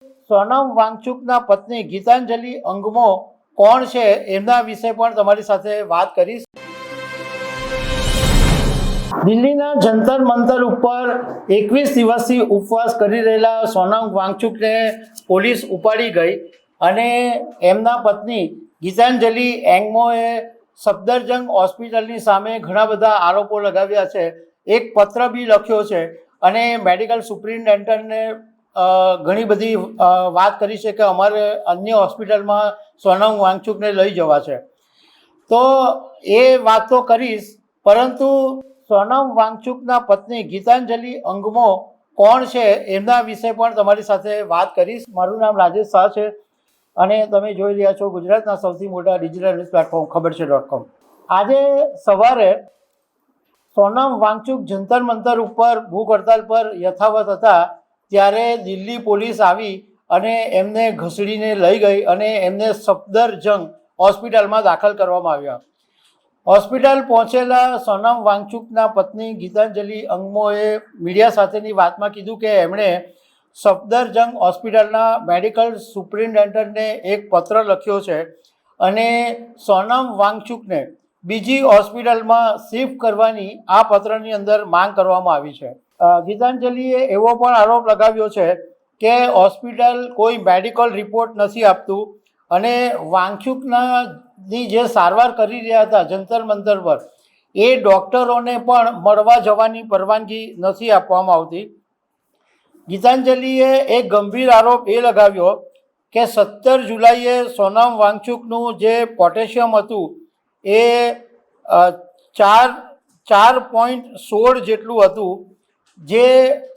સોનમ વાંગચુકના પત્ની ગીતાંજલિ અંગમો કોણ છે એમના વિશે પણ તમારી સાથે વાત કરીશ। દિલ્હીના જંતર મંતર ઉપર 21 દિવસથી ઉપવાસ કરી રહેલા સોનમ વાંગચુકને પોલીસ ઉપાડી ગઈ અને એમના પત્ની ગીતાંજલિ એંગમોએ સફદરજંગ હોસ્પિટલની સામે ઘણા બધા આરોપો લગાવ્યા છે। એક પત્ર બી લખ્યો છે અને મેડિકલ સુપ્રિન્ટેન્ડન્ટને ઘણી બધી વાત કરી છે કે અમારે અન્ય હોસ્પિટલમાં સોનમ વાંગચુકને લઈ જવા છે। તો એ વાત તો કરીશ, પરંતુ સોનમ વાંગચુકના પત્ની ગીતાંજલિ અંગમો કોણ છે એમના વિશે પણ તમારી સાથે વાત કરીશ। મારું નામ રાજેશ શાહ છે અને તમે જોઈ રહ્યા છો ગુજરાતના સૌથી મોટા ડિજિટલ ન્યૂઝ પ્લેટફોર્મ ખબરછે.com। આજે સવારે સોનમ વાંગચુક જંતર મંતર ઉપર ભૂખ હડતાલ પર યથાવત હતા ત્યારે દિલ્હી પોલીસ આવી અને એમને ઘસડીને લઈ ગઈ અને એમને સફદરજંગ હોસ્પિટલમાં દાખલ કરવામાં આવ્યા। હોસ્પિટલ પહોંચેલા સોનમ વાંગચુકના પત્ની ગીતાંજલિ અંગમોએ મીડિયા સાથેની વાતમાં કીધું કે એમણે સફદરજંગ હોસ્પિટલના મેડિકલ સુપ્રિન્ટેન્ડન્ટને એક પત્ર લખ્યો છે અને સોનમ વાંગચુકને બીજી હોસ્પિટલમાં શિફ્ટ કરવાની આ પત્રની અંદર માંગ કરવામાં આવી છે। ગીતાંજલિએ એવો પણ આરોપ લગાવ્યો છે કે હોસ્પિટલ કોઈ મેડિકલ રિપોર્ટ નથી આપતું અને વાંગચુકની જે સારવાર કરી રહ્યા હતા જંતર મંતર પર એ ડૉક્ટરોને પણ મળવા જવાની પરવાનગી નથી આપવામાં આવતી। ગીતાંજલિએ એક ગંભીર આરોપ એ લગાવ્યો કે 17 જુલાઈએ સોનમ વાંગચુકનું જે પોટેશિયમ હતું એ 4.16 જેટલું હતું, જે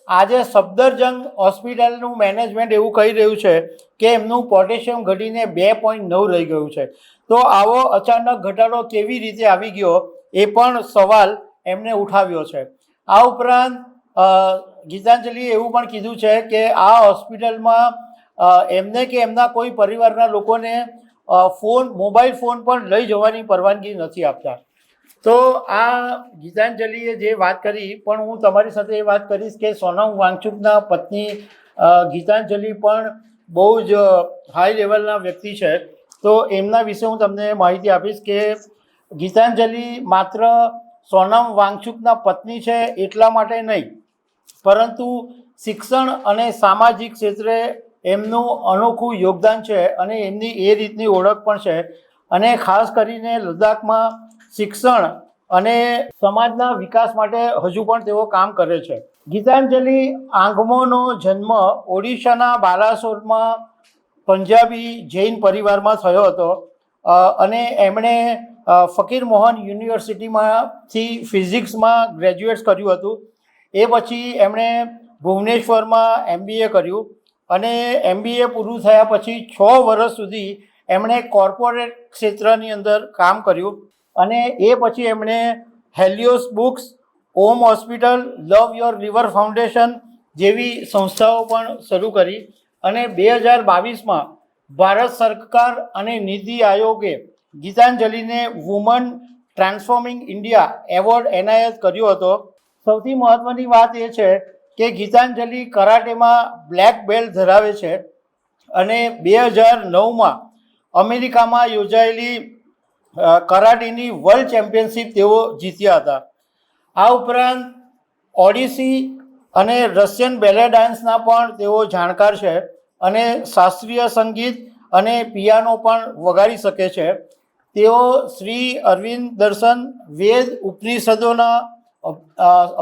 આજે સફદરજંગ હોસ્પિટલનું મેનેજમેન્ટ એવું કહી રહ્યું છે કે એમનું પોટેશિયમ ઘટીને 2.9 રહી ગયું છે। તો આવો અચાનક ઘટાડો કેવી રીતે આવી ગયો એ પણ સવાલ એમને ઉઠાવ્યો છે। આ ઉપરાંત ગીતાંજલિએ એવું પણ કીધું છે કે આ હોસ્પિટલમાં એમને કે એમના કોઈ પરિવારના લોકોને મોબાઈલ ફોન પણ લઈ જવાની પરવાનગી નથી આપતા। તો આ ગીતાંજલિએ જે વાત કરી, પણ હું તમારી સાથે એ વાત કરીશ કે સોનમ વાંગચુકના પત્ની ગીતાંજલિ પણ બહુ જ હાઈ લેવલના વ્યક્તિ છે। તો એમના વિશે હું તમને માહિતી આપીશ કે ગીતાંજલિ માત્ર સોનમ વાંગચુકના પત્ની છે એટલા માટે નહીં, પરંતુ શિક્ષણ અને સામાજિક ક્ષેત્રે એમનું અનોખું યોગદાન છે અને એમની એ રીતની ઓળખ પણ છે અને ખાસ કરીને લદ્દાખમાં શિક્ષણ અને સમાજના વિકાસ માટે હજુ પણ તેઓ કામ કરે છે। ગીતાંજલિ આંગમોનો જન્મ ઓડિશાના બાલાસોરમાં પંજાબી જૈન પરિવારમાં થયો હતો અને એમણે ફકીર મોહન યુનિવર્સિટીમાંથી ફિઝિક્સમાં ગ્રેજ્યુએટ્સ કર્યું હતું। એ પછી એમણે ભુવનેશ્વરમાં MBA કર્યું અને MBA પૂરું થયા પછી 6 વર્ષ સુધી એમણે કોર્પોરેટ ક્ષેત્રની અંદર કામ કર્યું અને એ પછી એમણે Helios books, Om hospital, love your river foundation જેવી સંસ્થાઓ પણ શરૂ કરી અને 2022માં ભારત સરકાર અને નીતિ આયોગે ગીતાંજલિને વુમન ટ્રાન્સફોર્મિંગ ઇન્ડિયા એવોર્ડ એનાયત કર્યો હતો। સૌથી મહત્ત્વની વાત એ છે કે ગીતાંજલિ કરાટેમાં બ્લેક બેલ્ટ ધરાવે છે અને 2009માં અમેરિકામાં યોજાયેલી કરાટેની વર્લ્ડ ચેમ્પિયનશિપ તેઓ જીત્યા હતા। આ ઉપરાંત ઓડિસી અને રશિયન બેલે ડાન્સના પણ તેઓ જાણકાર છે અને શાસ્ત્રીય સંગીત અને પિયાનો પણ વગાડી શકે છે। તેઓ શ્રી અરવિંદ દર્શન, વેદ, ઉપનિષદોના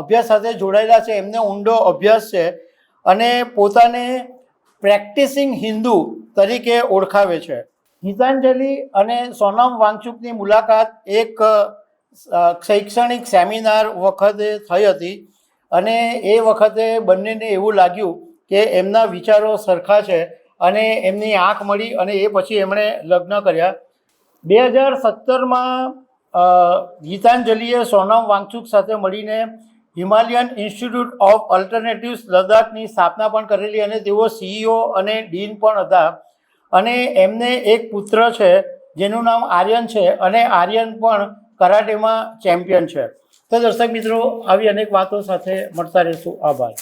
અભ્યાસ સાથે જોડાયેલા છે, એમને ઊંડો અભ્યાસ છે અને પોતાને પ્રેક્ટિસિંગ હિન્દુ તરીકે ઓળખાવે છે। ગીતાંજલિ અને સોનમ વાંગચુકની મુલાકાત એક શૈક્ષણિક સેમિનાર વખતે થઈ હતી અને એ વખતે બંનેને એવું લાગ્યું કે એમના વિચારો સરખા છે અને એમની આંખ મળી અને એ પછી એમણે લગ્ન કર્યા। 2017માં ગીતાંજલિએ સોનમ વાંગચુક સાથે મળીને હિમાલયન ઇન્સ્ટિટ્યૂટ ઓફ અલ્ટરનેટિવ્સ લદ્દાખની સ્થાપના પણ કરેલી અને તેઓ CEO અને ડીન પણ હતા અને એમને એક પુત્ર છે જેનું નામ આર્યન છે અને આર્યન પણ કરાટેમાં ચેમ્પિયન છે। તો દર્શક મિત્રો, આવી અનેક વાતો સાથે મળતા રહીશું। આભાર।